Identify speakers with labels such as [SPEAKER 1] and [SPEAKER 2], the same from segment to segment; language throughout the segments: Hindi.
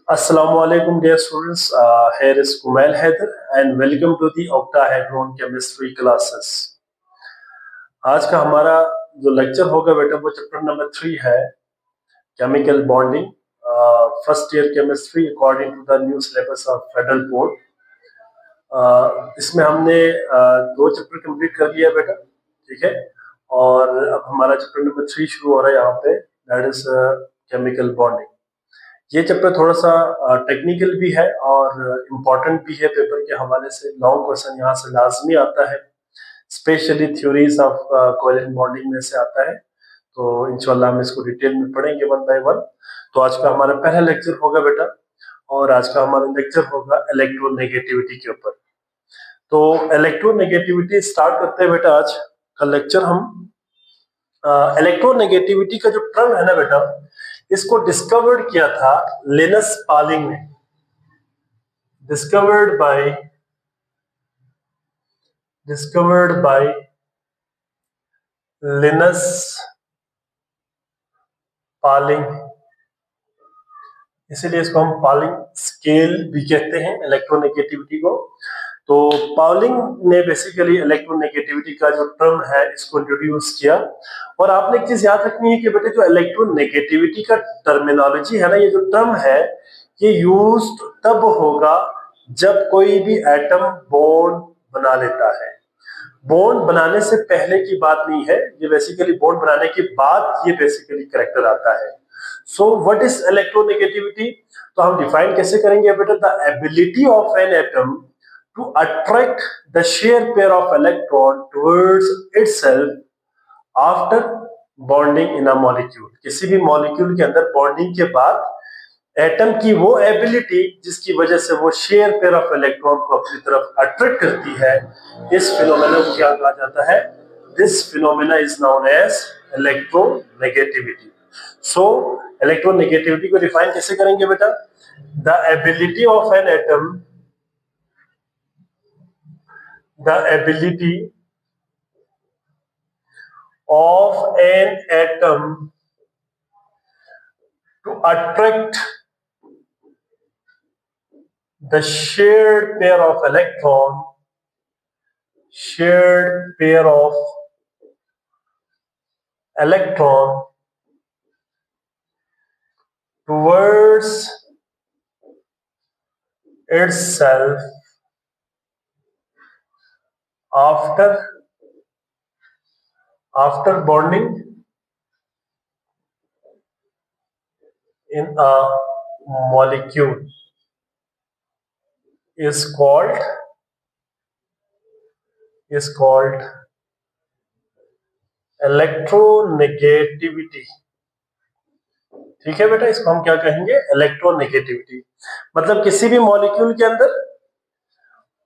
[SPEAKER 1] Assalamualaikum dear students, here is Kumail Haider and welcome to the octahedron chemistry classes. आज का हमारा जो लेक्चर होगा बेटा वो चैप्टर नंबर 3 है chemical bonding first year chemistry according to the new syllabus of federal board. इसमें हमने दो चैप्टर कंप्लीट कर लिया बेटा, ठीक है। और अब हमारा चैप्टर नंबर 3 शुरू हो रहा है यहाँ पे, दैट इज केमिकल बॉन्डिंग। ये चैप्टर थोड़ा सा टेक्निकल भी है और इम्पोर्टेंट भी है, पेपर के हवाले से लॉन्ग क्वेश्चन यहाँ से लाजमी आता है, specially theories of covalent bonding में से आता है। तो इंशाल्लाह हम इसको डिटेल में पढ़ेंगे वन बाय वन। तो आज का हमारा पहला लेक्चर होगा बेटा, और आज का हमारा लेक्चर होगा इलेक्ट्रोनेगेटिविटी के ऊपर। तो इलेक्ट्रोनेगेटिविटी स्टार्ट करते हैं बेटा आज का लेक्चर हम। इलेक्ट्रोनेगेटिविटी का जो टर्म है ना बेटा, इसको डिस्कवर्ड किया था लिनस पॉलिंग ने, डिस्कवर्ड बाय लिनस पॉलिंग, इसीलिए इसको हम पॉलिंग स्केल भी कहते हैं इलेक्ट्रोनेगेटिविटी को। तो पॉलिंग ने बेसिकली इलेक्ट्रोनेगेटिविटी का जो टर्म है इसको इंट्रोड्यूस किया। और आपने एक चीज याद रखनी है कि बेटे जो इलेक्ट्रोनेगेटिविटी का टर्मिनोलॉजी है ना, ये जो टर्म है ये यूज्ड तब होगा जब कोई भी एटम बॉन्ड बना लेता है। बॉन्ड बनाने से पहले की बात नहीं है ये, बेसिकली बॉन्ड बनाने के बाद ये बेसिकली कैरेक्टर आता है। So what is electronegativity? तो हम डिफाइन कैसे करेंगे बेटा? The ability of an atom to attract the shear pair of electron towards itself after bonding in a molecule। किसी भी मॉलिक्यूल के अंदर बॉन्डिंग के बाद एटम की वो एबिलिटी जिसकी वजह से वो शेयर पेयर ऑफ इलेक्ट्रॉन को अपनी तरफ अट्रैक्ट करती है, इस फिनोमेना को क्या कहा जाता है? This phenomena is known as electronegativity. So electronegativity को डिफाइन कैसे करेंगे बेटा? The ability of an atom, the ability of an atom to attract the shared pair of electron towards itself after bonding in a molecule is called electronegativity. ठीक है बेटा, इसको हम क्या कहेंगे? इलेक्ट्रोनेगेटिविटी। मतलब किसी भी मॉलिक्यूल के अंदर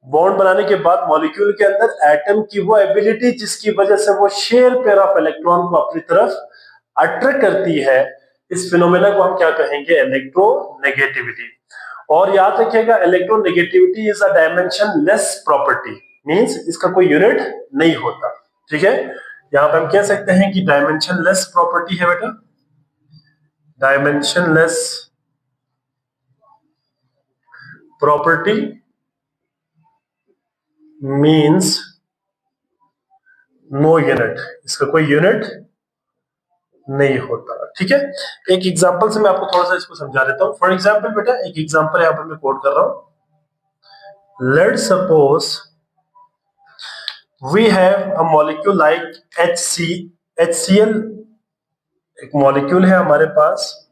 [SPEAKER 1] बॉन्ड बनाने के बाद मॉलिक्यूल के अंदर एटम की वो एबिलिटी जिसकी वजह से वो शेयर पेयर ऑफ इलेक्ट्रॉन को अपनी तरफ अट्रैक्ट करती है, इस फिनोमेना को हम क्या कहेंगे? इलेक्ट्रोनेगेटिविटी। और याद रखिएगा electronegativity is a dimensionless property, means इसका कोई यूनिट नहीं होता। ठीक है, यहां पे हम कह सकते हैं कि डायमेंशनलेस प्रॉपर्टी है बेटा, dimensionless property means no unit, इसका कोई यूनिट नहीं होता। ठीक है, एक एग्जांपल से मैं आपको थोड़ा सा इसको समझा देता हूं। फॉर एग्जांपल बेटा, एक एग्जांपल यहां पर मैं कोट कर रहा हूं। Let's suppose we have a molecule like HCl, एक मॉलिक्यूल है हमारे पास।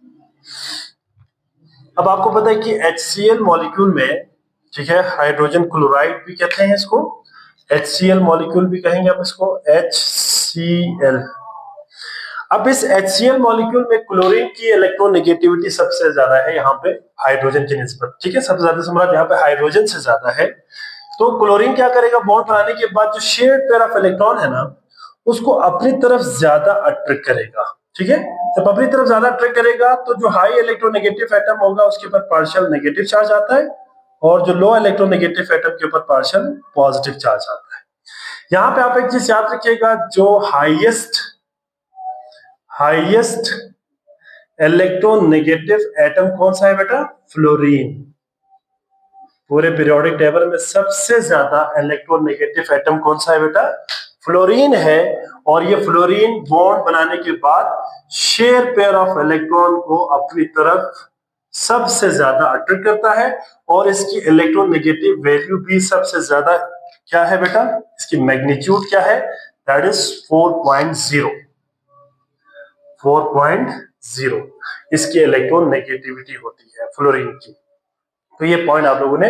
[SPEAKER 1] अब आपको पता है कि HCl मॉलिक्यूल में, ठीक है, हाइड्रोजन क्लोराइड भी कहते हैं इसको, HCl मॉलिक्यूल भी कहेंगे आप इसको, HCl। अब इस HCl मॉलिक्यूल में क्लोरीन की इलेक्ट्रोनेगेटिविटी सबसे ज्यादा है यहाँ पे हाइड्रोजन की निस्बत। ठीक है, सबसे ज्यादा सम्राट यहाँ पे हाइड्रोजन से ज्यादा है। तो क्लोरीन क्या करेगा? बॉन्ड बनाने के बाद जो शेयर्ड पेयर ऑफ इलेक्ट्रॉन है ना, उसको अपनी तरफ ज्यादा अट्रैक्ट करेगा। ठीक है, जब अपनी तरफ ज्यादा अट्रैक्ट करेगा तो जो हाई इलेक्ट्रोनेगेटिव एटम होगा उसके ऊपर पार्शियल नेगेटिव चार्ज आता है, और जो लो इलेक्ट्रोनेगेटिव एटम के ऊपर पार्शियल पॉजिटिव चार्ज आता है। यहाँ पे आप एक चीज याद रखिएगा, जो हाईएस्ट इलेक्ट्रोनेगेटिव एटम कौन सा है बेटा? फ्लोरीन। पूरे पीरियोडिक टेबल में सबसे ज्यादा इलेक्ट्रोनेगेटिव एटम कौन सा है बेटा? फ्लोरीन है। और ये फ्लोरीन बॉन्ड बनाने के बाद शेयर पेयर ऑफ इलेक्ट्रॉन को अपनी तरफ सबसे ज्यादा अट्रैक्ट करता है और इसकी इलेक्ट्रोनेगेटिव वैल्यू भी सबसे ज्यादा क्या है बेटा? इसकी मैग्नीट्यूड क्या है? That is 4.0। 4.0 इसकी इलेक्ट्रोनेगेटिविटी होती है फ्लोरीन की। तो ये पॉइंट आप लोगों ने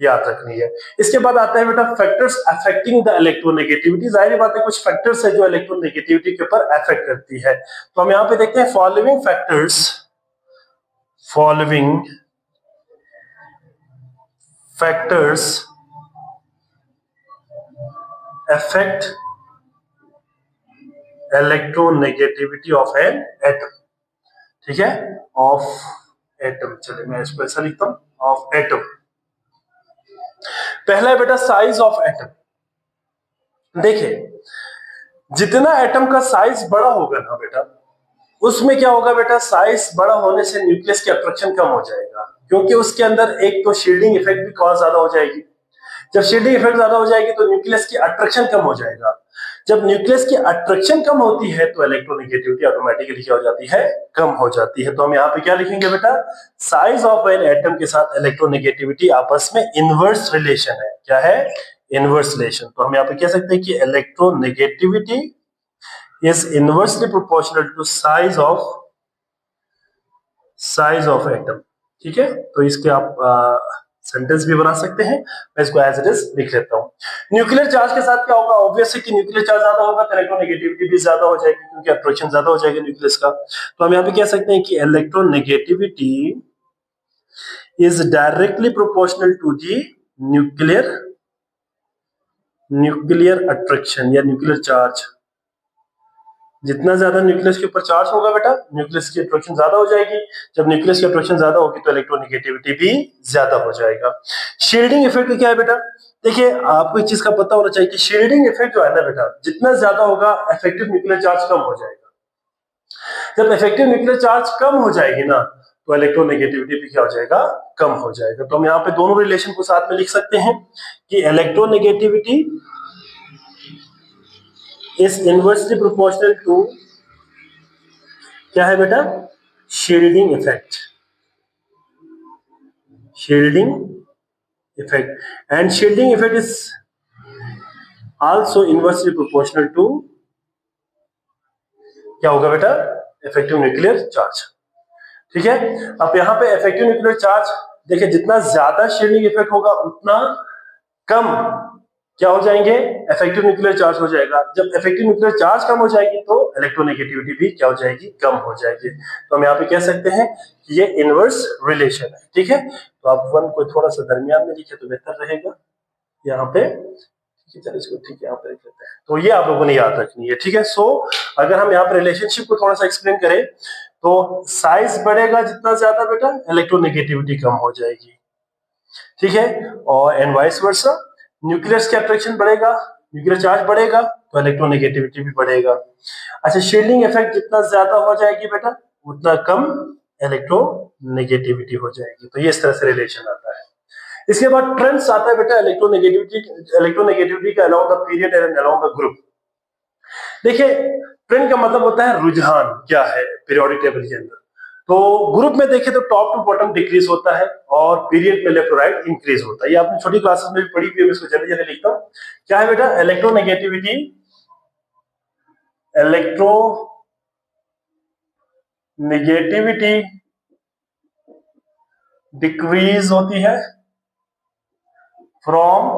[SPEAKER 1] याद रखनी है। इसके बाद आता है बेटा फैक्टर्स अफेक्टिंग द इलेक्ट्रोनेगेटिविटी। जाहिर बात है कुछ फैक्टर्स है जो इलेक्ट्रोनेगेटिविटी के ऊपर अफेक्ट करती है। तो हम यहाँ पे देखते हैं following factors affect electronegativity of an atom. ठीक है, ऑफ एटम। चलिए मैं इसको ऐसा लिखता हूं, ऑफ एटम। पहला है बेटा साइज ऑफ एटम। देखिए जितना एटम का साइज बड़ा होगा ना बेटा, उसमें क्या होगा बेटा? साइज बड़ा होने से न्यूक्लियस की अट्रैक्शन कम हो जाएगा, क्योंकि उसके अंदर एक तो शील्डिंग इफेक्ट भी कॉज ज्यादा हो जाएगी। जब शील्डिंग इफेक्ट ज्यादा हो जाएगी तो न्यूक्लियस की अट्रैक्शन कम हो जाएगा। जब न्यूक्लियस की अट्रैक्शन कम होती है तो इलेक्ट्रोनेगेटिविटी ऑटोमेटिकली क्या हो जाती है? कम हो जाती है। तो हम यहाँ पे क्या लिखेंगे बेटा? साइज ऑफ एन एटम के साथ इलेक्ट्रोनेगेटिविटी आपस में इनवर्स रिलेशन है। क्या है? Inverse relation. तो हम यहाँ पे कह सकते हैं कि electronegativity is inversely proportional to size of atom। ठीक है, तो इसके आप सेंटेंस भी बना सकते हैं। मैं इसको एज इट इज लिख लेता हूं। न्यूक्लियर चार्ज के साथ क्या होगा? ऑब्वियस है कि न्यूक्लियर चार्ज ज्यादा होगा तो इलेक्ट्रोनेगेटिविटी भी ज्यादा हो जाएगी, क्योंकि अट्रैक्शन ज्यादा हो जाएगा न्यूक्लियस का। तो हम यहाँ पे कह सकते हैं कि electronegativity is directly proportional to the nuclear attraction या न्यूक्लियर चार्ज। जितना ज्यादा न्यूक्लियस के ऊपर चार्ज होगा बेटा, न्यूक्लियस की अट्रैक्शन ज्यादा हो जाएगी। जब न्यूक्लियस की अट्रैक्शन ज्यादा होगी तो इलेक्ट्रोनेगेटिविटी भी ज्यादा हो जाएगा। शील्डिंग इफेक्ट क्या है बेटा? देखिए आपको एक चीज का पता होना चाहिए कि शील्डिंग इफेक्ट जो है ना बेटा, जितना ज्यादा होगा इफेक्टिव न्यूक्लियर चार्ज कम हो जाएगा। जब इफेक्टिव न्यूक्लियर चार्ज कम हो जाएगी ना तो इलेक्ट्रोनेगेटिविटी भी क्या हो जाएगा? कम हो जाएगा। तो हम यहाँ पे दोनों रिलेशन को साथ में लिख सकते हैं कि electronegativity is inversely proportional to क्या है बेटा? Shielding effect. Shielding effect and shielding effect is also inversely proportional to क्या होगा बेटा? Effective nuclear charge. ठीक है, अब यहाँ पे इफेक्टिव न्यूक्लियर चार्ज देखिए, जितना ज्यादा शील्डिंग इफेक्ट होगा उतना कम क्या हो जाएंगे? इफेक्टिव न्यूक्लियर चार्ज हो जाएगा। जब इफेक्टिव न्यूक्लियर चार्ज कम हो जाएगी तो इलेक्ट्रोनेगेटिविटी भी क्या हो जाएगी? कम हो जाएगी। तो हम यहाँ पे कह सकते हैं कि ये इनवर्स रिलेशन है। ठीक है, तो आप वन को थोड़ा सा दरमियान में लिखे तो बेहतर रहेगा यहाँ पे। चलिए इसको ठीक है यहाँ पे लिख लेते हैं। तो ये आप लोगों ने याद रखनी है। ठीक है, सो अगर हम यहाँ पे रिलेशनशिप को थोड़ा सा एक्सप्लेन करें तो साइज बढ़ेगा जितना ज्यादा बेटा, इलेक्ट्रोनेगेटिविटी कम हो जाएगी। ठीक है, और एंड वाइस वर्सा, न्यूक्लियस की अट्रैक्शन बढ़ेगा, न्यूक्लियर चार्ज बढ़ेगा तो इलेक्ट्रोनेगेटिविटी भी बढ़ेगा। अच्छा, शील्डिंग इफेक्ट जितना ज्यादा हो जाएगी बेटा उतना कम इलेक्ट्रोनेगेटिविटी हो जाएगी। तो ये इस तरह से रिलेशन आता है। इसके बाद ट्रेंड्स आता है बेटा इलेक्ट्रोनेगेटिविटी का along the period and along the group. देखिए ट्रेंड का मतलब होता है रुझान क्या है पीरियोडिक टेबल के अंदर। तो ग्रुप में देखें तो टॉप टू बॉटम डिक्रीज होता है और पीरियड में लेफ्ट राइट इंक्रीज होता है। ये आपने छोटी क्लासेस में भी पढ़ी हुई है, मैं इसको जल्दी जल्दी लिखता हूं। क्या है बेटा? इलेक्ट्रोनेगेटिविटी डिक्रीज होती है from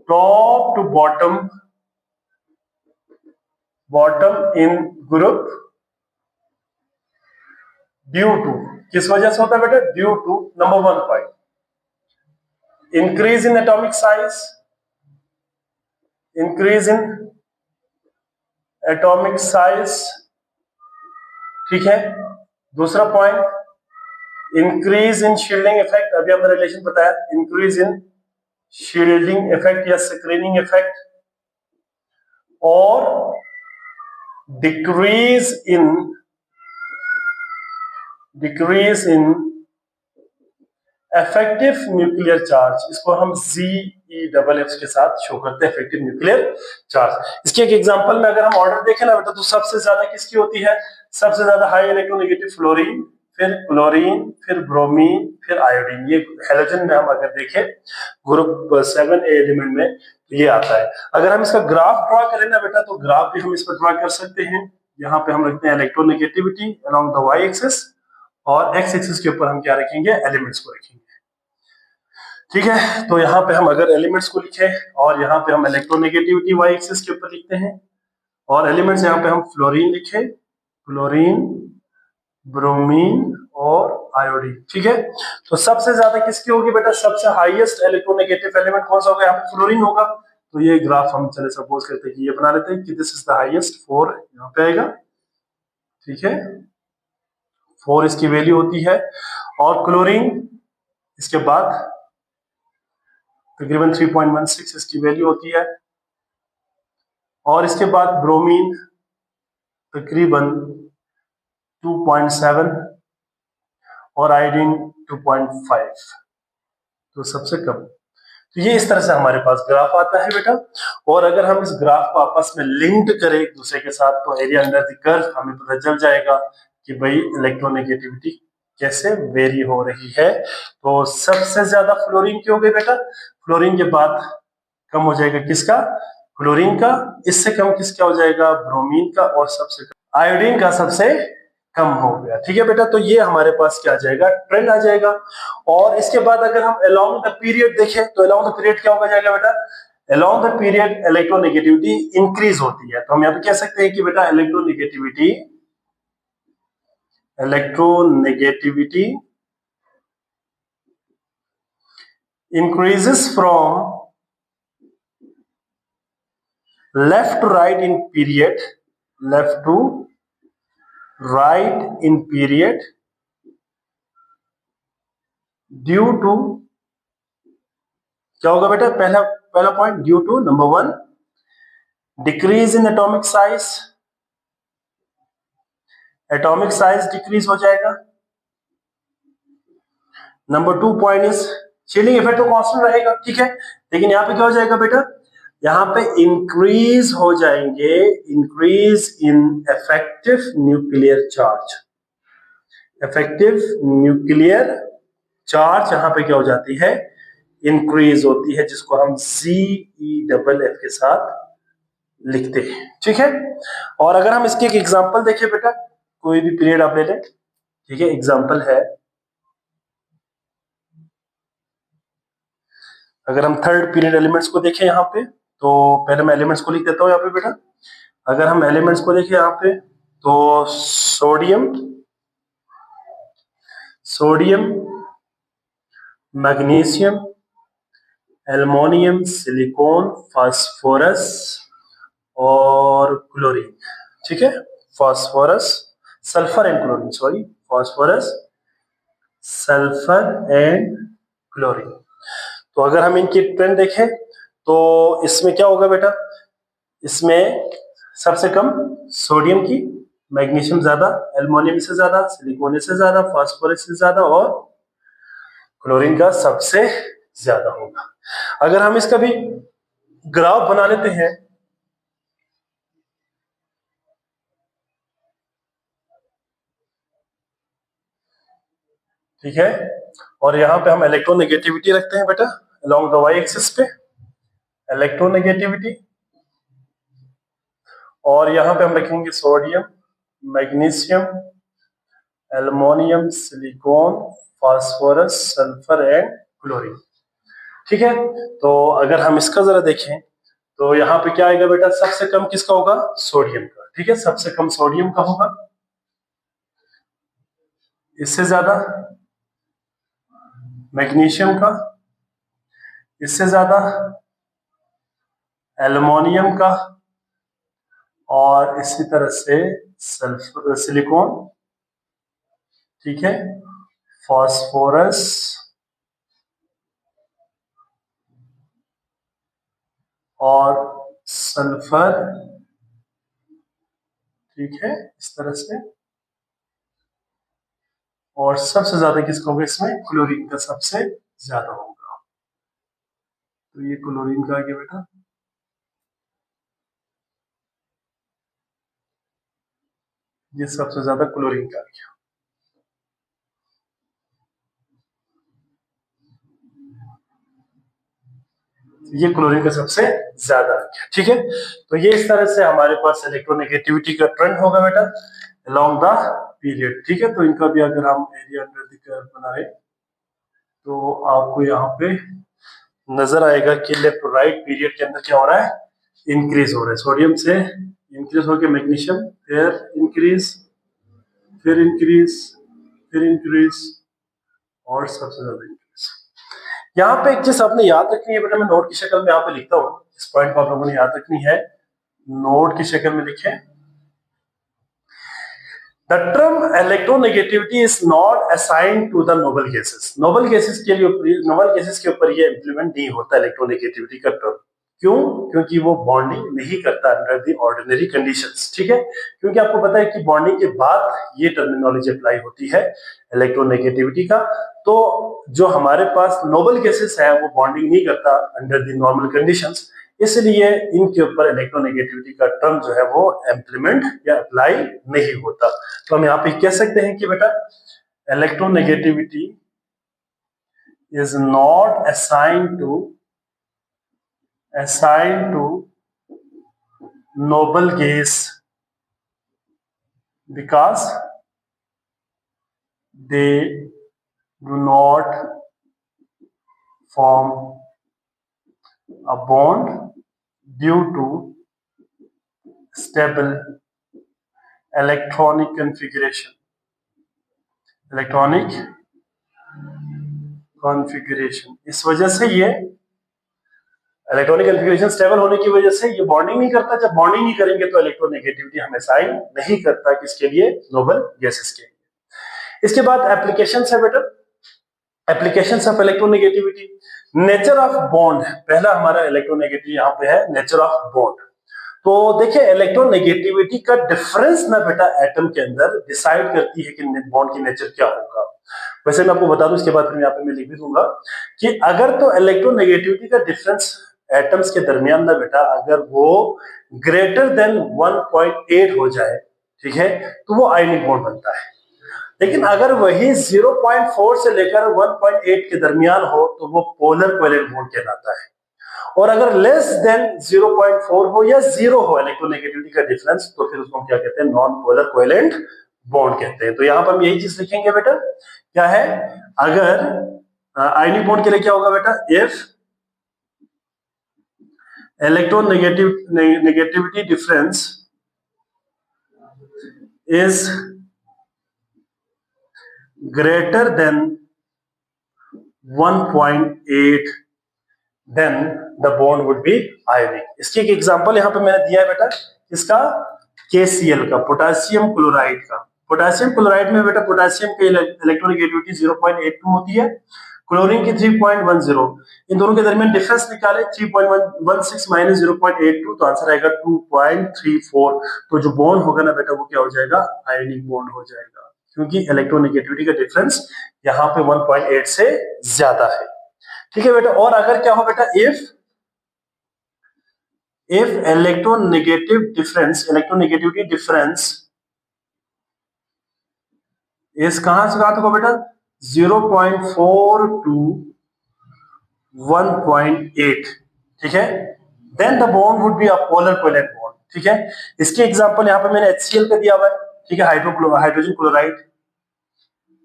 [SPEAKER 1] top to bottom in group due to, किस वजह से होता है बेटा? Due to number 1 point, increase in atomic size, increase in atomic size. ठीक है, दूसरा point increase in shielding effect. अभी हमने रिलेशन बताया, इंक्रीज इन शील्डिंग इफेक्ट या स्क्रीनिंग इफेक्ट, और decrease in decrease in effective nuclear charge, इसको हम ZeFF के साथ शो करते हैं, इफेक्टिव न्यूक्लियर चार्ज। इसके एक एग्जांपल में अगर हम ऑर्डर देखें ना बेटा, तो सबसे ज्यादा किसकी होती है? सबसे ज्यादा हाई इलेक्ट्रोनेगेटिव फ्लोरीन, फिर क्लोरीन, फिर ब्रोमीन, फिर आयोडीन। ये हेलोजन में हम अगर देखें ग्रुप 7A एलिमेंट में तो ये आता है। अगर हम इसका ग्राफ ड्रॉ करें ना बेटा, तो ग्राफ भी हम इस पर ड्रॉ कर सकते हैं। यहाँ पे हम रखते हैं electronegativity along the Y axis, और एक्स एक्सिस के ऊपर हम क्या रखेंगे? एलिमेंट्स को रखेंगे। ठीक है, तो यहाँ पे हम अगर एलिमेंट्स को लिखे और यहाँ पे हम इलेक्ट्रोनेगेटिविटी वाई एक्सिस के ऊपर लिखते हैं, और एलिमेंट्स यहाँ पे हम फ्लोरीन लिखे, फ्लोरीन, ब्रोमीन और आयोडीन। ठीक है, तो सबसे ज्यादा किसकी होगी बेटा? सबसे हाईएस्ट इलेक्ट्रोनेगेटिव एलिमेंट कौन सा होगा? यहाँ पे फ्लोरीन होगा। तो ये ग्राफ हम चले सपोज करते हैं कि ये बना लेते हैं कि दिस इज द हाईएस्ट, 4 यहाँ पे आएगा। ठीक है, 4 इसकी वैल्यू होती है, और क्लोरीन इसके बाद तकरीबन 3.16 इसकी वैल्यू होती है, और इसके बाद ब्रोमीन तकरीबन 2.7 और आयोडीन 2.5, तो सबसे कम। तो ये इस तरह से हमारे पास ग्राफ आता है बेटा, और अगर हम इस ग्राफ को आपस में लिंक्ड करें एक दूसरे के साथ, तो एरिया अंडर द कर्व हमें पता चल जाएगा कि भाई इलेक्ट्रोनेगेटिविटी कैसे वेरी हो रही है। तो सबसे ज्यादा फ्लोरीन की हो गई बेटा, फ्लोरीन के बाद कम हो जाएगा किसका? क्लोरीन का। इससे कम किसका हो जाएगा? ब्रोमीन का। और सबसे कम आयोडीन का सबसे कम हो गया। ठीक है बेटा, तो ये हमारे पास क्या आ जाएगा? ट्रेंड आ जाएगा। और इसके बाद अगर हम अलोंग द पीरियड देखें, तो अलोंग द पीरियड क्या होगा जाएगा बेटा? Along the period electronegativity increase होती है। तो हम यहाँ पे कह सकते हैं कि बेटा electronegativity increases from left to right in period, left to right in period due to, क्या होगा बेटा? पहला point, due to number 1 decrease in atomic size, atomic size decrease हो जाएगा। Number 2 point is shielding effect तो कांस्टेंट रहेगा। ठीक है, लेकिन यहाँ पे क्या हो जाएगा बेटा? यहाँ पे इंक्रीज हो जाएंगे, increase in effective nuclear charge, effective nuclear charge यहाँ पे क्या हो जाती है? इंक्रीज होती है, जिसको हम ZeFF के साथ लिखते हैं। ठीक है, और अगर हम इसके एक एग्जांपल देखें बेटा, कोई भी पीरियड आप ले लें। ठीक है, एग्जांपल है, अगर हम थर्ड पीरियड एलिमेंट्स को देखें यहाँ पे, तो पहले मैं एलिमेंट्स को लिख देता हूँ यहाँ पे बेटा। अगर हम एलिमेंट्स को देखें यहाँ पे, तो sodium, magnesium, aluminium, silicon, phosphorus और क्लोरीन। ठीक है, phosphorus, sulphur and chlorine, sorry, phosphorus, sulphur and chlorine. तो अगर हम इनकी ट्रेंड देखें, तो इसमें क्या होगा बेटा? इसमें सबसे कम सोडियम की, मैग्नीशियम ज्यादा, एल्युमिनियम से ज्यादा, सिलिकॉन से ज्यादा, फास्फोरस से ज्यादा, और क्लोरीन का सबसे ज्यादा होगा। अगर हम इसका भी ग्राफ बना लेते हैं, ठीक है, और यहाँ पे हम इलेक्ट्रोनेगेटिविटी रखते हैं बेटा अलोंग द वाई एक्सिस पे, इलेक्ट्रोनेगेटिविटी, और यहाँ पे हम रखेंगे sodium, magnesium, aluminium, silicon, phosphorus, sulphur and chlorine. ठीक है, तो अगर हम इसका जरा देखें, तो यहाँ पे क्या आएगा बेटा? सबसे कम किसका होगा? सोडियम का। ठीक है, सबसे कम सोडियम का होगा, इससे ज्यादा मैग्नीशियम का, इससे ज्यादा एल्युमिनियम का, और इसी तरह से सल्फर, सिलिकॉन, ठीक है, फास्फोरस और सल्फर। ठीक है, इस तरह से, और सबसे ज्यादा किसका होगा इसमें, क्लोरीन का सबसे ज्यादा होगा। तो ये क्लोरीन का आ गया बेटा, ये सबसे ज्यादा क्लोरीन का आ गया। ये क्लोरीन का सबसे ज्यादा आ गया। ठीक है, तो ये इस तरह से हमारे पास इलेक्ट्रोनेगेटिविटी का ट्रेंड होगा बेटा अलोंग द पीरियड। ठीक है, तो इनका भी अगर हम एरिया अंडर द कर्व बनाए तो आपको यहाँ पे नजर आएगा कि लेफ्ट राइट पीरियड के अंदर क्या हो रहा है, इंक्रीज हो रहा है। सोडियम से इंक्रीज होकर मैग्नीशियम, फिर इंक्रीज, फिर इंक्रीज, फिर इंक्रीज, और सबसे ज्यादा इंक्रीज। यहाँ पे एक चीज आपने याद रखनी है बेटा, मैं नोट की शक्ल में यहाँ पे लिखता हूँ, इस पॉइंट को आप लोगों ने याद रखनी है, नोट की शक्ल में लिखें। The term electronegativity is not assigned to the noble gases. Noble gases के लिए, noble gases के ऊपर ये इम्प्लीमेंट नहीं होता इलेक्ट्रोनेगेटिविटी का टर्म। क्यों? क्योंकि वो बॉन्डिंग नहीं करता अंडर द ऑर्डिनरी कंडीशंस। ठीक है, क्योंकि आपको पता है कि बॉन्डिंग के बाद ये टर्मिनोलॉजी अप्लाई होती है इलेक्ट्रोनेगेटिविटी का। तो जो हमारे पास नोबल गैसेस है वो बॉन्डिंग नहीं करता अंडर द नॉर्मल कंडीशंस, इसलिए इनके ऊपर इलेक्ट्रोनेगेटिविटी का टर्म जो है वो इम्प्लीमेंट या अप्लाई नहीं होता। तो हम यहाँ पे कह सकते हैं कि बेटा electronegativity is not assigned to noble gas because they do not form a bond due to stable electronic configuration. इस वजह से ये इलेक्ट्रॉनिक कॉन्फ़िगरेशन स्टेबल होने की वजह से ये बॉन्डिंग नहीं करता। जब बॉन्डिंग नहीं करेंगे तो इलेक्ट्रोनेगेटिविटी हमें साइन नहीं करता, किसके लिए, नोबल गैसेस के लिए। इसके बाद एप्लीकेशंस है बेटा, applications of electronegativity. Nature of bond, पहला हमारा इलेक्ट्रोनेगेटिविटी यहाँ पे है नेचर ऑफ बॉन्ड। तो देखिए इलेक्ट्रोनेगेटिविटी का डिफरेंस ना बेटा एटम के अंदर डिसाइड करती है कि बॉन्ड की नेचर क्या होगा। वैसे मैं आपको बता दूं, इसके बाद फिर यहाँ पे मैं लिख भी दूंगा कि अगर तो इलेक्ट्रोनेगेटिविटी का डिफरेंस एटम्स के दरमियान ना बेटा अगर वो ग्रेटर देन 1.8 हो जाए, ठीक है, तो वो आयनिक बॉन्ड बनता है। लेकिन अगर वही 0.4 से लेकर 1.8 के दरमियान हो तो वो पोलर कोवेलेंट बॉन्ड कहलाता है। और अगर लेस देन 0.4 हो या 0 हो इलेक्ट्रोनेगेटिविटी का डिफरेंस, तो फिर उसको हम क्या कहते हैं, नॉन पोलर कोवेलेंट बॉन्ड कहते हैं। तो यहां पर हम यही चीज लिखेंगे बेटा, क्या है, अगर आयनिक बॉन्ड के लिए क्या होगा बेटा, if electronegativity difference is greater than 1.8 then the bond would be ionic। इसकी एक एग्जांपल यहां पे मैंने दिया है बेटा, इसका KCl का, पोटेशियम क्लोराइड का। पोटेशियम क्लोराइड में बेटा पोटेशियम की इलेक्ट्रोनेगेटिविटी 0.82 होती है, क्लोरीन की 3.10। इन दोनों के दरमियान डिफरेंस निकाले 3.16 माइनस 0.82, तो आंसर आएगा 2.34। तो जो बॉन्ड होगा ना बेटा वो क्या हो जाएगा, आयनिक बॉन्ड हो जाएगा, क्योंकि इलेक्ट्रोनेगेटिविटी का डिफरेंस यहाँ पे 1.8 से ज्यादा है। ठीक है बेटा, और अगर क्या हो बेटा, इफ इलेक्ट्रोनेगेटिविटी डिफरेंस इस कहां से कहां तक हो बेटा, 0.4 टू 1.8, ठीक है, then the bond would be a polar covalent bond. ठीक है, इसकी एग्जांपल यहां पे मैंने HCl का दिया हुआ है, ठीक है, हाइड्रोजन क्लोराइड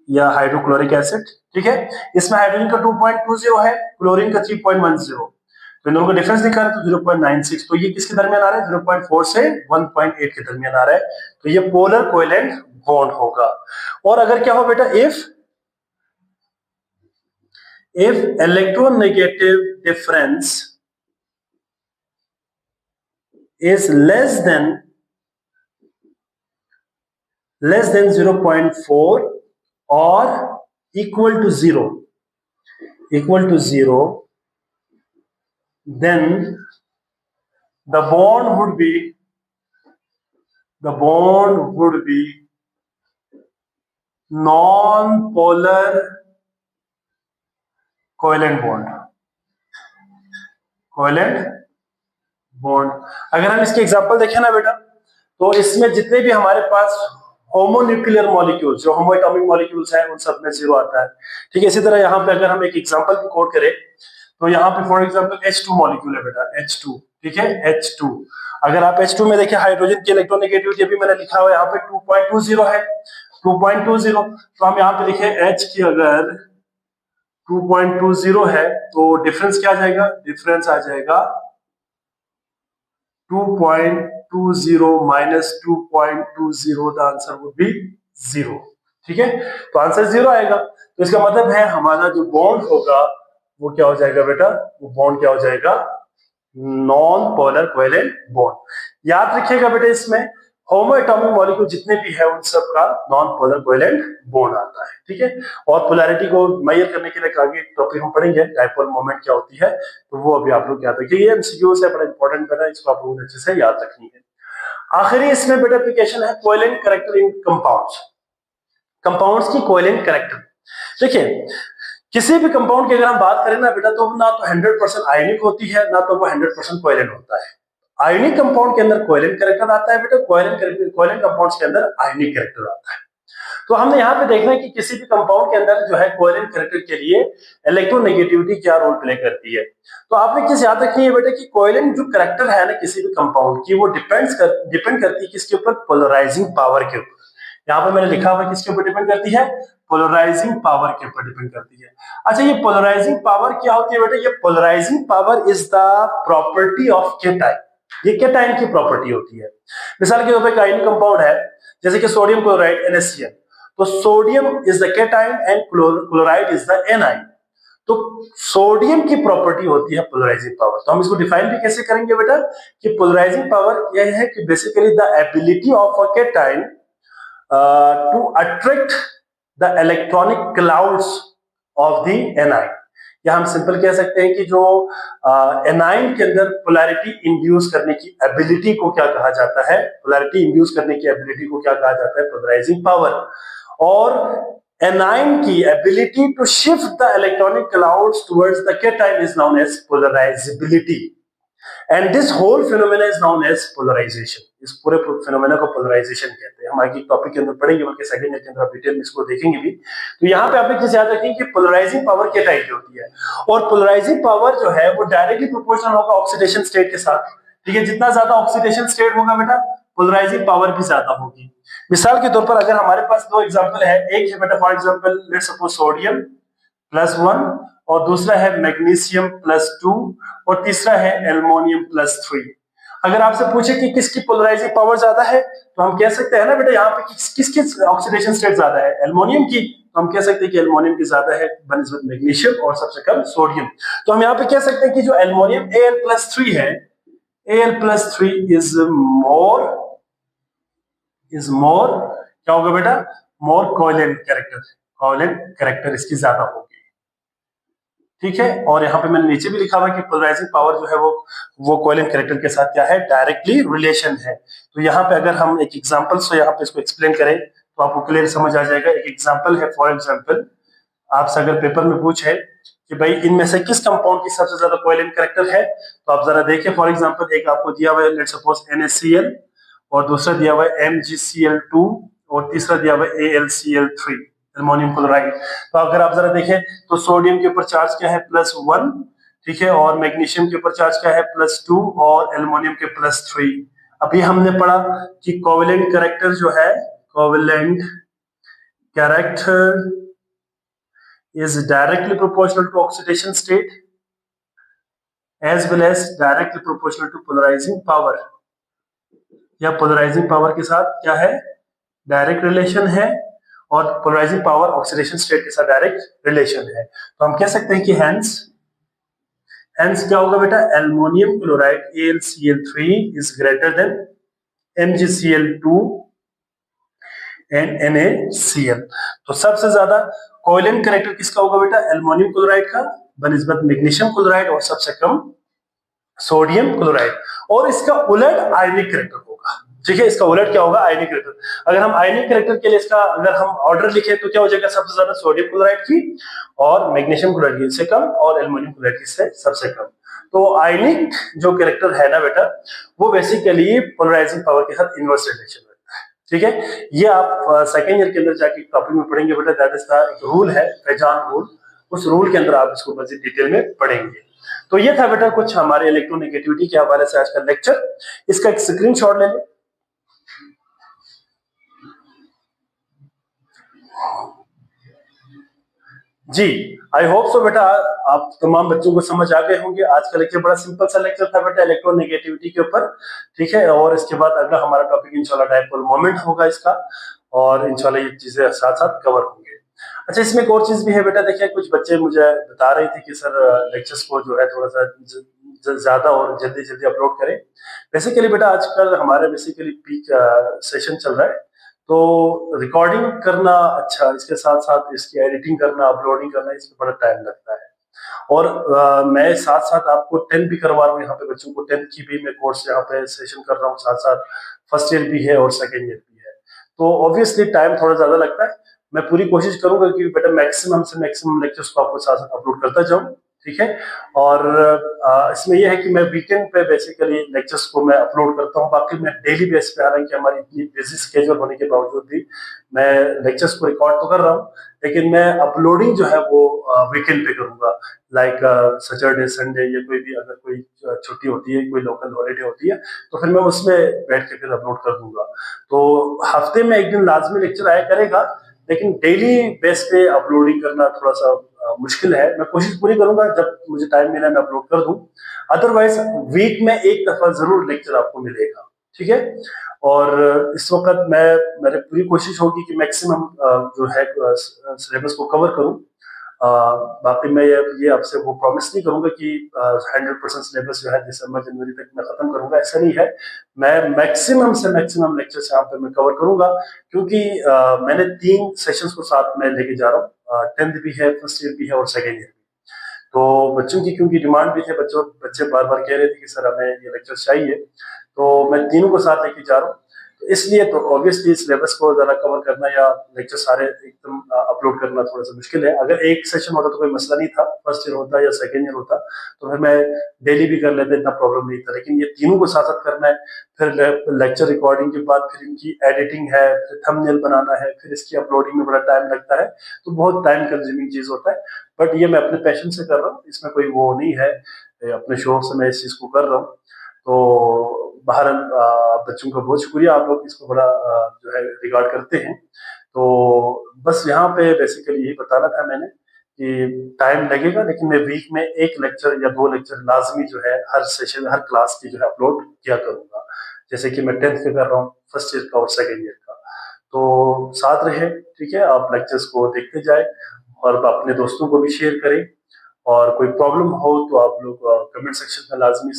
[SPEAKER 1] या हाइड्रोक्लोरिक एसिड। ठीक है, इसमें हाइड्रोजन का 2.20 है, क्लोरीन का 3.10, तो इन दोनों का डिफरेंस निकालें तो 0.96। तो ये किसके दरमियान आ रहा है, 0.4 से 1.8 के दरमियान आ रहा है, तो ये पोलर कोवेलेंट बॉन्ड होगा। और अगर क्या हो बेटा, if electronegative difference is less than 0.4 or equal to 0, then the bond would be non polar covalent bond, covalent bond. अगर हम इसके एग्जांपल देखें ना बेटा, तो इसमें जितने भी हमारे पास होमोन्यूक्लियर मॉलिक्यूल्स, जो होमोएटॉमिक मॉलिक्यूल्स हैं, उन सब में जीरो आता है। ठीक है, इसी तरह यहाँ पे अगर हम एक एग्जांपल की कोट करें, तो यहाँ पे फॉर एग्जांपल H2 मॉलिक्यूल है बेटा, H2। ठीक है, H2। अगर आप H2 में देखिए हाइड्रोजन की इलेक्ट्रोनेगेटिविटी अभी मैंने लिखा हुआ है यहाँ पे 2.20 है, 2.20। तो हम यहाँ पे लिखे H की अगर 2.20 है तो डिफरेंस क्या आ जाएगा, डिफरेंस आ जाएगा 2.20 minus 2.20, the answer would be 0। ठीक है, तो आंसर 0 आएगा। तो इसका मतलब है हमारा जो बॉन्ड होगा वो क्या हो जाएगा बेटा, वो बॉन्ड क्या हो जाएगा, नॉन पोलर कोवेलेंट बॉन्ड। याद रखिएगा बेटा, इसमें होमोएटॉमिक मॉलिक्यूल जितने भी है उन सब का नॉन पोलर कोवेलेंट बॉन्ड आता है। ठीक है, और पोलैरिटी को मेजर करने के लिए आगे टॉपिक हम पढ़ेंगे, डाइपोल मोमेंट क्या होती है, तो वो अभी आप लोग याद रखिए। ये एमसीक्यूज है, बड़ा इंपॉर्टेंट है, इसको आप लोगों ने अच्छे से याद रखनी है। आखिरी इसमें बेटा एप्लीकेशन है covalent character in compounds, compounds की कोवेलेंट कैरेक्टर। देखिए, किसी भी कंपाउंड की अगर हम बात करें ना बेटा, तो ना तो 100% आयनिक होती है, ना तो वो 100% कोवेलेंट होता है। आयनिक कंपाउंड के अंदर कोवेलेंट कैरेक्टर आता है बेटा, कोवेलेंट कंपाउंड्स के अंदर आयनिक कैरेक्टर आता है। तो हमने यहाँ पे देखना है कि किसी भी कंपाउंड के अंदर जो है कोवेलेंट कैरेक्टर के लिए इलेक्ट्रोनेगेटिविटी क्या रोल प्ले करती है। तो आपने चीज याद रखनी है बेटा कि कोवेलेंट जो कैरेक्टर है ना किसी भी कंपाउंड की, वो डिपेंड करती है किसके ऊपर, पोलराइजिंग पावर के ऊपर। यहाँ पे मैंने लिखा हुआ है किसके ऊपर डिपेंड करती है, पोलराइजिंग पावर के ऊपर डिपेंड करती है। अच्छा, ये पोलराइजिंग पावर क्या होती है बेटा, ये polarising power is the property of cation, ये केटाइन की प्रॉपर्टी होती है। मिसाल के तौर पर आयनिक कंपाउंड है जैसे कि सोडियम क्लोराइड NaCl, तो sodium is the cation and chloride is the A9. तो सोडियम की प्रॉपर्टी होती है पोलराइजिंग पावर। तो हम इसको डिफाइन भी कैसे करेंगे बेटा, कि पोलराइजिंग पावर यह है कि basically the ability of a cation to attract the electronic clouds of the anion. या हम सिंपल कह सकते हैं कि जो एनाइन के अंदर पोलैरिटी इंड्यूस करने की एबिलिटी को क्या कहा जाता है, पोलैरिटी इंड्यूस करने की एबिलिटी को क्या कहा जाता है, पोलराइजिंग पावर। और एनाइन की ability to shift the electronic clouds towards the cation is known as polarisability, and this whole phenomena is known as polarisation. इस पूरे फिनोमेना को पोलराइजेशन कहते हैं। हम आगे टॉपिक के अंदर पढ़ेंगे, बल्कि सेकंड ईयर के अंदर डिटेल में इसको देखेंगे भी। तो यहाँ पे आपने चीज याद रखेंगे कि पोलराइजिंग पावर क्या टाइप की होती है, और पोलराइजिंग पावर जो है वो डायरेक्टली प्रोपोर्शनल होगा ऑक्सीडेशन स्टेट के साथ। ठीक है, जितना ज्यादा ऑक्सीडेशन स्टेट होगा बेटा, पोलराइजिंग पावर भी ज्यादा होगी। मिसाल के तौर पर अगर हमारे पास दो एग्जाम्पल है, एक है बेटा for example let's suppose sodium +1, और दूसरा है मैग्नीशियम +2, और तीसरा है एल्युमिनियम +3। अगर आपसे पूछे कि किसकी पोलराइजिंग पावर ज्यादा है, तो हम कह सकते हैं ना बेटा यहाँ पे किसकी ऑक्सीडेशन स्टेट ज्यादा है, एल्युमिनियम की। तो हम कह सकते हैं कि एल्युमिनियम की ज्यादा है बनिस्बत मैग्नीशियम, और सबसे कम सोडियम। तो हम यहाँ पे कह सकते हैं कि जो एल्युमिनियम Al+3 है, Al+3 इज मोर क्या होगा बेटा, मोर कोवेलेंट कैरेक्टर, कोवेलेंट कैरेक्टर इसकी ज्यादा होगी। ठीक है, और यहाँ पे मैंने नीचे भी लिखा हुआ कि पोलराइजिंग पावर जो है वो कोवेलेंट कैरेक्टर के साथ क्या है, डायरेक्टली रिलेशन है। तो यहाँ पे अगर हम एक एग्जांपल से यहाँ पे इसको एक्सप्लेन करें तो आपको क्लियर समझ आ जाएगा। एक एग्जांपल है, फॉर एग्जांपल आपसे अगर पेपर में पूछे कि भाई इनमें से किस कंपाउंड की सबसे ज्यादा कोवेलेंट कैरेक्टर है, तो आप जरा देखिए। फॉर एग्जांपल एक आपको दिया हुआ है लेट्स सपोज NaCl, और दूसरा दिया हुआ है MgCl2, और तीसरा दिया हुआ है AlCl3, एल्युमिनियम क्लोराइड। तो अगर आप जरा देखें तो सोडियम के ऊपर चार्ज क्या है, +1। ठीक है, और मैग्नीशियम के ऊपर चार्ज क्या है, +2, और एल्युमिनियम के +3। अभी हमने पढ़ा कि कोवेलेंट कैरेक्टर जो है, covalent character is directly proportional to oxidation state as well as directly proportional to polarizing power। या पोलराइजिंग पावर के साथ क्या है, डायरेक्ट रिलेशन है, और पोलराइजिंग पावर ऑक्सीडेशन स्टेट के साथ डायरेक्ट रिलेशन है। तो हम कह सकते हैं कि हेंस क्या होगा बेटा, aluminium chloride AlCl3 is greater than MgCl2 and NaCl। तो सबसे ज्यादा कोवेलेंट कैरेक्टर किसका होगा बेटा, एल्युमिनियम क्लोराइड का बनिस्बत मैग्नीशियम क्लोराइड, और सबसे कम सोडियम क्लोराइड। और इसका उलट आयनिक कैरेक्टर होगा। ठीक है, इसका उलट क्या होगा, आयनिक करेक्टर। अगर हम आयनिक करेक्टर के लिए इसका अगर हम ऑर्डर लिखे तो क्या हो जाएगा, सबसे ज्यादा सोडियम क्लोराइड की और मैग्नीशियम क्लोराइड की से कम और एल्युमिनियम क्लोराइड की से सबसे कम। तो आयनिक जो कैरेक्टर है ना बेटा, वो बेसिकली पोलराइजिंग पावर के साथ इनवर्स रिलेशन रखता है। ठीक है, ये आप सेकेंड ईयर के अंदर जाके टॉपिक में पढ़ेंगे बेटा, दैट इज द एक रूल है, फेजान रूल। उस रूल के अंदर आप इसको मजीद डिटेल में पढ़ेंगे। तो ये था बेटा कुछ हमारे इलेक्ट्रोनेगेटिविटी के हवाले से आज का लेक्चर। इसका एक स्क्रीनशॉट ले लें। जी, आई होप सो बेटा आप तमाम बच्चों को समझ आ गए होंगे। आज का लेक्चर बड़ा सिंपल सा लेक्चर था बेटा इलेक्ट्रोनेगेटिविटी के ऊपर। ठीक है, और इसके बाद अगला हमारा टॉपिक इंशाल्लाह डायपोल मोमेंट होगा इसका, और इंशाल्लाह ये चीजें साथ साथ कवर होंगे। अच्छा, इसमें एक और चीज भी है बेटा, देखिए कुछ बच्चे मुझे बता रहे थे कि सर लेक्चर्स को जो है थोड़ा सा ज्यादा और जल्दी जल्दी अपलोड करें। बेसिकली बेटा आजकल हमारे बेसिकली पीक सेशन चल रहा है, तो रिकॉर्डिंग करना अच्छा, इसके साथ साथ इसकी एडिटिंग करना, अपलोडिंग करना, इसमें बड़ा टाइम लगता है। और मैं साथ साथ आपको 10 भी करवा रहा हूँ यहाँ पे, बच्चों को 10 की भी मैं कोर्स यहाँ पे सेशन कर रहा हूँ, साथ साथ फर्स्ट ईयर भी है और सेकेंड ईयर भी है। तो ऑब्वियसली टाइम थोड़ा ज्यादा लगता है। मैं पूरी कोशिश करूंगा कि बेटा मैक्सिमम से मैक्सिमम लेक्चर्स को आपको साथ साथ अपलोड करता जाऊँ। ठीक है, और इसमें यह है कि मैं वीकेंड पे बेसिकली लेक्चर्स को मैं अपलोड करता हूँ। बाकी मैं डेली बेस पे, हालांकि हमारी इतनी बिजी स्केड्यूल होने के बावजूद भी मैं लेक्चर्स को रिकॉर्ड तो कर रहा हूँ, लेकिन मैं अपलोडिंग जो है वो वीकेंड पे करूंगा। लाइक सैटरडे संडे या कोई भी अगर कोई छुट्टी होती है, कोई लोकल हॉलीडे होती है, तो फिर मैं उसमें बैठ के फिर अपलोड कर दूंगा। तो हफ्ते में एक दिन लाजमी लेक्चर आया करेगा, लेकिन डेली बेस पे अपलोडिंग करना थोड़ा सा मुश्किल है। मैं कोशिश पूरी करूंगा जब मुझे टाइम मिला मैं अपलोड कर दूं। अदरवाइज वीक में एक दफा जरूर लेक्चर आपको मिलेगा। ठीक है, और इस वक्त मेरी पूरी कोशिश होगी कि मैक्सिमम जो है सिलेबस को कवर करूं। बाकी मैं ये आपसे वो प्रॉमिस नहीं करूंगा कि 100% सिलेबस जो है दिसंबर जनवरी तक मैं खत्म करूंगा, ऐसा नहीं है। मैं मैक्सिमम से मैक्सिमम लेक्चर्स यहाँ पे मैं कवर करूंगा, क्योंकि मैंने 3 सेशंस को साथ में लेके जा रहा हूँ। 10th भी है, फर्स्ट ईयर भी है और सेकेंड ईयर भी। तो बच्चों की क्योंकि डिमांड भी थे, बच्चे बार बार कह रहे थे कि सर हमें ये लेक्चर चाहिए, तो मैं तीनों को साथ लेके जा रहा हूँ। तो इसलिए तो ऑब्वियसली सिलेबस को जरा कवर करना या लेक्चर सारे एकदम अपलोड करना थोड़ा सा मुश्किल है। अगर एक सेशन होता तो कोई मसला नहीं था, फर्स्ट ईयर होता या सेकेंड ईयर होता तो फिर मैं डेली भी कर लेता, इतना प्रॉब्लम नहीं था। लेकिन ये तीनों को साथ साथ करना है, फिर लेक्चर रिकॉर्डिंग के बाद फिर इनकी एडिटिंग है, फिर थंबनेल बनाना है, फिर इसकी अपलोडिंग में बड़ा टाइम लगता है। तो बहुत टाइम कंज्यूमिंग चीज होता है, बट ये मैं अपने पैशन से कर रहा हूँ, इसमें कोई वो नहीं है, अपने शौक से मैं इस चीज को कर रहा हूँ। तो बहरहाल बच्चों का बहुत शुक्रिया, आप लोग इसको बड़ा जो है रिगार्ड करते हैं। तो बस यहाँ पे बेसिकली यही बताना था मैंने कि टाइम लगेगा, लेकिन मैं वीक में एक लेक्चर या 2 लेक्चर लाजमी जो है हर सेशन हर क्लास की जो है अपलोड किया करूंगा। जैसे कि मैं 10th का कर रहा हूँ, फर्स्ट ईयर का और सेकेंड ईयर का। तो साथ रहे, ठीक है, आप लेक्चर्स को देखते जाए और अपने दोस्तों को भी शेयर करें। और कोई प्रॉब्लम हो तो आप लोग कमेंट सेक्शन में लाजमी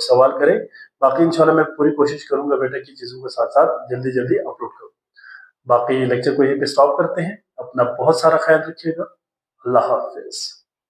[SPEAKER 1] सवाल करें। बाकी इंशाल्लाह मैं पूरी कोशिश करूंगा बेटा की चीजों के साथ साथ जल्दी जल्दी अपलोड करूँ। बाकी लेक्चर को यहीं पे स्टॉप करते हैं। अपना बहुत सारा ख्याल रखिएगा। अल्लाह हाफिज।